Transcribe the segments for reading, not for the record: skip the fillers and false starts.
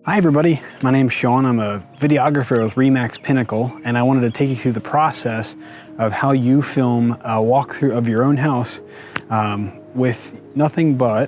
Hi everybody, my name's Sean. I'm a videographer with Remax Pinnacle, and I wanted to take you through the process of how you film a walkthrough of your own house with nothing but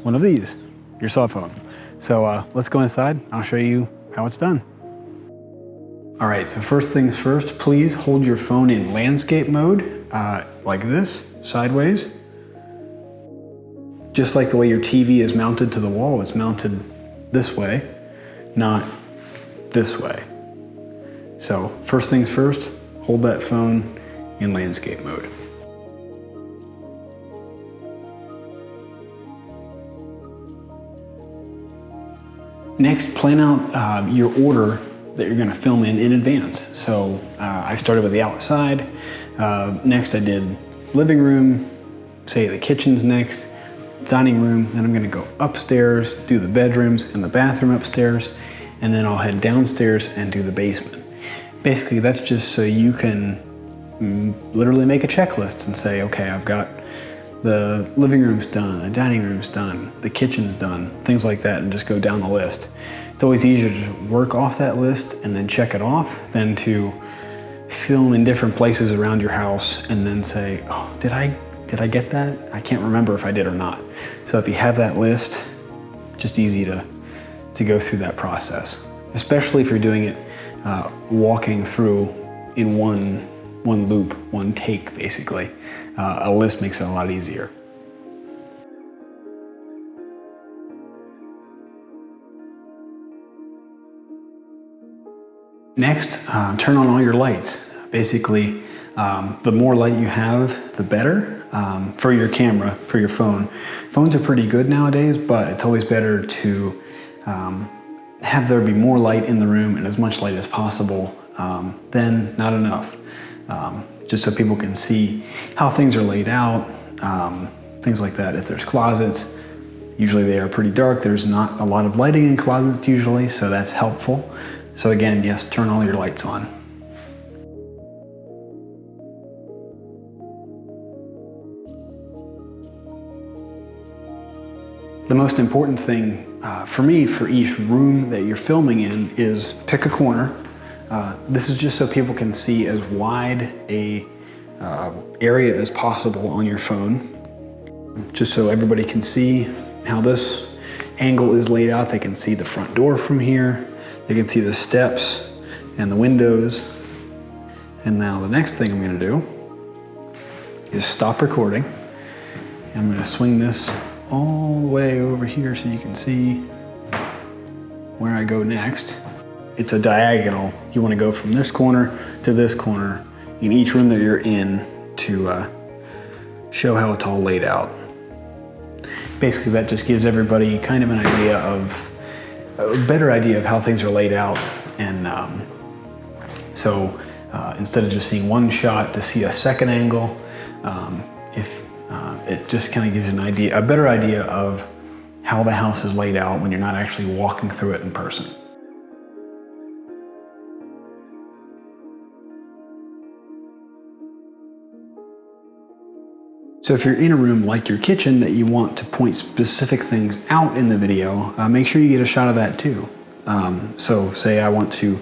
one of these, your cell phone. So let's go inside. I'll show you how it's done. All right, so first things first, please hold your phone in landscape mode, like this, sideways. Just like the way your TV is mounted to the wall, it's mounted this way, not this way. So first things first, hold that phone in landscape mode. Next, plan out your order that you're gonna film in advance. So I started with the outside. Next I did living room, say the kitchen's next, dining room, then I'm gonna go upstairs, do the bedrooms and the bathroom upstairs, and then I'll head downstairs and do the basement. Basically, that's just so you can literally make a checklist and say, okay, I've got the living room's done, the dining room's done, the kitchen's done, things like that, and just go down the list. It's always easier to work off that list and then check it off than to film in different places around your house and then say, oh, did I get that? I can't remember if I did or not. So if you have that list, just easy to go through that process, especially if you're doing it walking through in one loop, one take, basically. A list makes it a lot easier. Next, turn on all your lights. Basically, the more light you have, the better for your camera, for your phone. Phones are pretty good nowadays, but it's always better to have there be more light in the room and as much light as possible than not enough. Just so people can see how things are laid out, things like that. If there's closets, usually they are pretty dark. There's not a lot of lighting in closets usually, so that's helpful. So again, yes, turn all your lights on. The most important thing for me for each room that you're filming in is pick a corner. This is just so people can see as wide a area as possible on your phone. Just so everybody can see how this angle is laid out. They can see the front door from here. They can see the steps and the windows. And now the next thing I'm gonna do is stop recording. I'm gonna swing this all the way over here so you can see where I go next. It's a diagonal. You want to go from this corner to this corner in each room that you're in to show how it's all laid out. Basically, that just gives everybody kind of an idea of, a better idea of how things are laid out. And so instead of just seeing one shot, to see a second angle, it just kind of gives you an idea, a better idea of how the house is laid out when you're not actually walking through it in person. So if you're in a room like your kitchen that you want to point specific things out in the video, make sure you get a shot of that too. So say I want to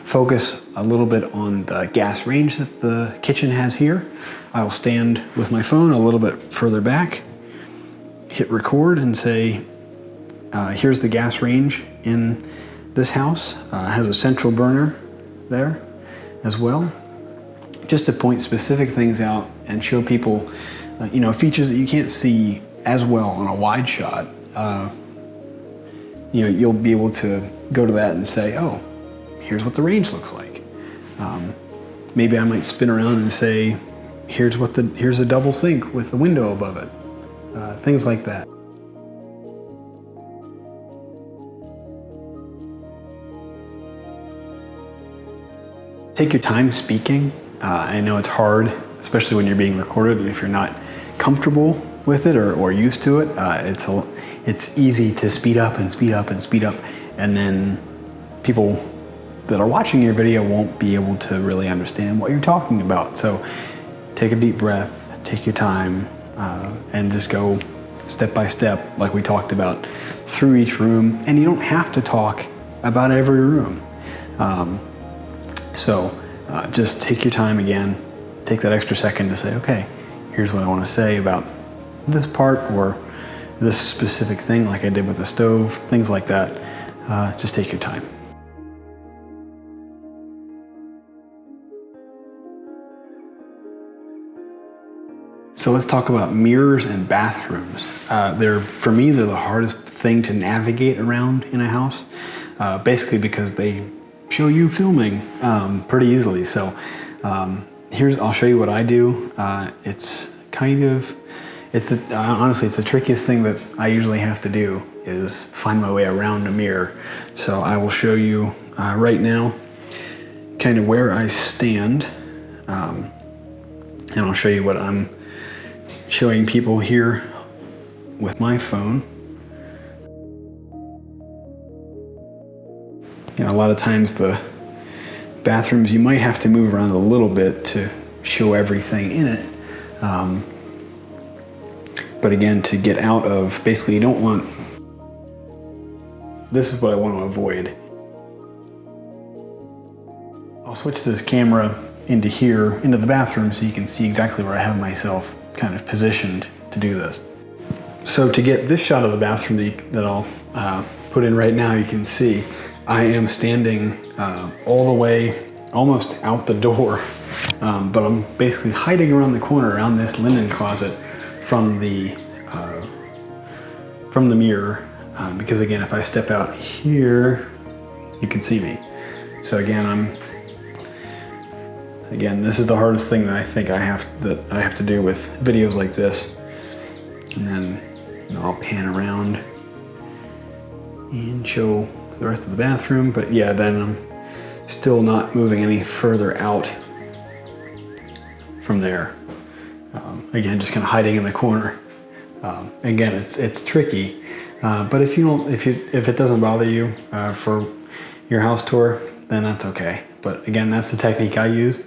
focus a little bit on the gas range that the kitchen has here. I'll stand with my phone a little bit further back, hit record and say, here's the gas range in this house. It has a central burner there as well, just to point specific things out and show people features that you can't see as well on a wide shot. You'll be able to go to that and say, oh, here's what the range looks like. Maybe I might spin around and say, here's a double sink with the window above it. Things like that. Take your time speaking. I know it's hard, especially when you're being recorded, and if you're not comfortable with it or used to it, it's easy to speed up and speed up and speed up, and then people that are watching your video won't be able to really understand what you're talking about. So take a deep breath, take your time, and just go step by step, like we talked about, through each room, and you don't have to talk about every room. Just take your time again, take that extra second to say, okay, here's what I want to say about this part or this specific thing, like I did with the stove, things like that. Just take your time. So let's talk about mirrors and bathrooms. For me, they're the hardest thing to navigate around in a house, basically because they show you filming pretty easily. So I'll show you what I do. Honestly, it's the trickiest thing that I usually have to do is find my way around a mirror. So I will show you right now kind of where I stand, and I'll show you what I'm showing people here with my phone. A lot of times the bathrooms, you might have to move around a little bit to show everything in it. But again, to get out of, basically this is what I want to avoid. I'll switch this camera into here, into the bathroom, so you can see exactly where I have myself kind of positioned to do this. So to get this shot of the bathroom that I'll put in right now, you can see I am standing all the way almost out the door, but I'm basically hiding around the corner around this linen closet from the mirror, because again, if I step out here, you can see me. So again, this is the hardest thing that I think I have to do with videos like this. And then I'll pan around and show the rest of the bathroom. But yeah, then I'm still not moving any further out from there. Again, just kind of hiding in the corner. Again, it's tricky, but if it doesn't bother you for your house tour, then that's okay. But again, that's the technique I use.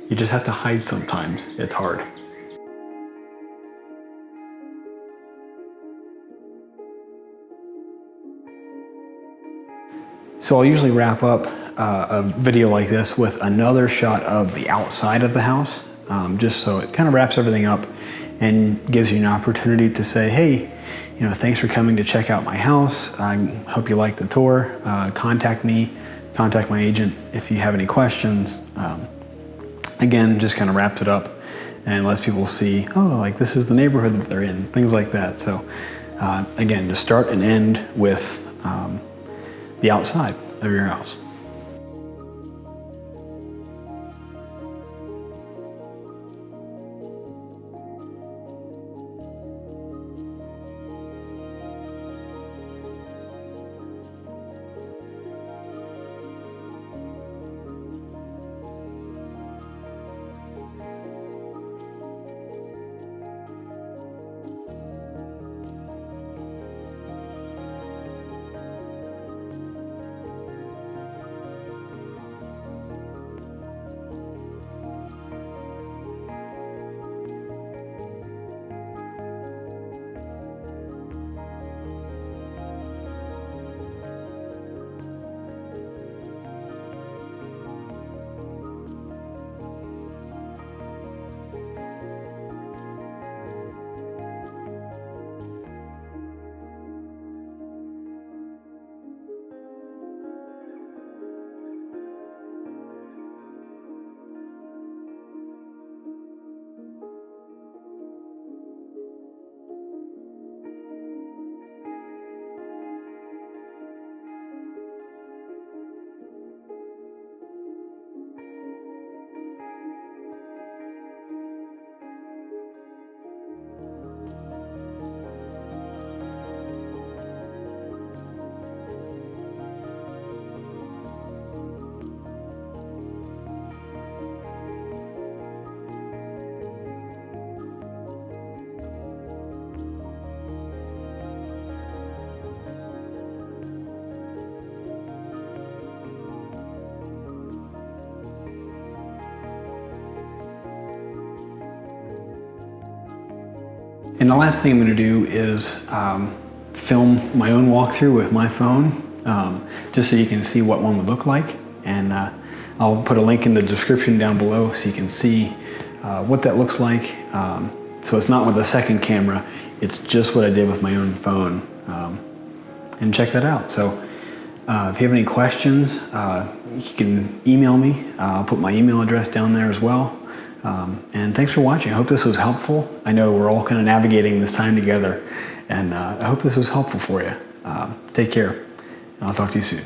You just have to hide sometimes. It's hard. So I'll usually wrap up a video like this with another shot of the outside of the house, just so it kind of wraps everything up and gives you an opportunity to say, hey, thanks for coming to check out my house. I hope you liked the tour. Contact me, contact my agent if you have any questions. Again, just kind of wraps it up and lets people see, oh, like this is the neighborhood that they're in, things like that. So again, just start and end with the outside of your house. And the last thing I'm going to do is film my own walkthrough with my phone, just so you can see what one would look like. And I'll put a link in the description down below so you can see what that looks like. So it's not with a second camera, it's just what I did with my own phone. And check that out. So if you have any questions, you can email me. I'll put my email address down there as well. And thanks for watching. I hope this was helpful. I know we're all kind of navigating this time together, and I hope this was helpful for you. Take care, and I'll talk to you soon.